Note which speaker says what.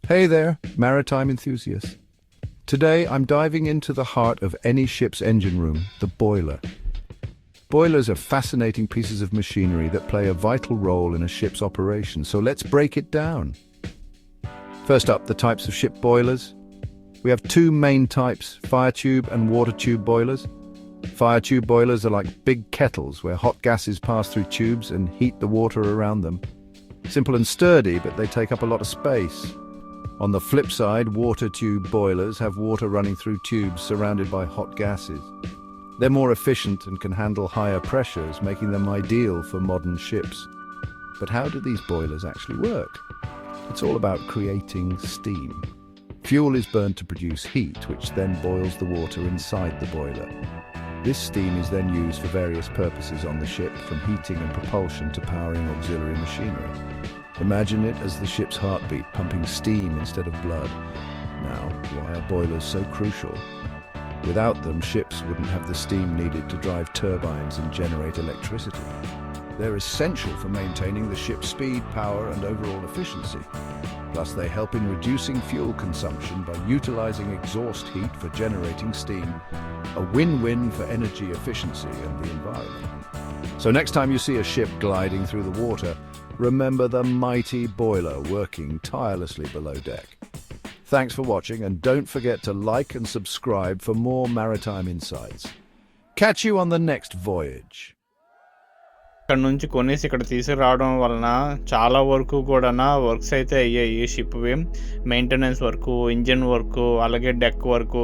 Speaker 1: Hey there, maritime enthusiasts. Today I'm diving into the heart of any ship's engine room, the boiler. Boilers are fascinating pieces of machinery that play a vital role in a ship's operation, so let's break it down. First up, the types of ship boilers. We have two main types, fire tube and water tube boilers. Fire tube boilers are like big kettles where hot gases pass through tubes and heat the water around them. Simple and sturdy, but they take up a lot of space. On the flip side, water tube boilers have water running through tubes surrounded by hot gases. They're more efficient and can handle higher pressures, making them ideal for modern ships. But how do these boilers actually work? It's all about creating steam. Fuel is burned to produce heat, which then boils the water inside the boiler. This steam is then used for various purposes on the ship, from heating and propulsion to powering auxiliary machinery. Imagine it as the ship's heartbeat, pumping steam instead of blood. Now, why are boilers so crucial? Without them, ships wouldn't have the steam needed to drive turbines and generate electricity. They're essential for maintaining the ship's speed, power, and overall efficiency. Plus, they help in reducing fuel consumption by utilizing exhaust heat for generating steam, a win-win for energy efficiency and the environment. So next time you see a ship gliding through the water, remember the mighty boiler working tirelessly below deck. Thanks for watching, and don't forget to like and subscribe for more maritime insights. Catch you on the next voyage.
Speaker 2: ఇక్కడ నుంచి కొనేసి ఇక్కడ తీసుకురావడం వలన చాలా వరకు కూడా works అయితే అయ్యాయి షిప్వి. మెయింటెనెన్స్ వర్క్, ఇంజిన్ వర్క్, అలాగే డెక్ వర్క్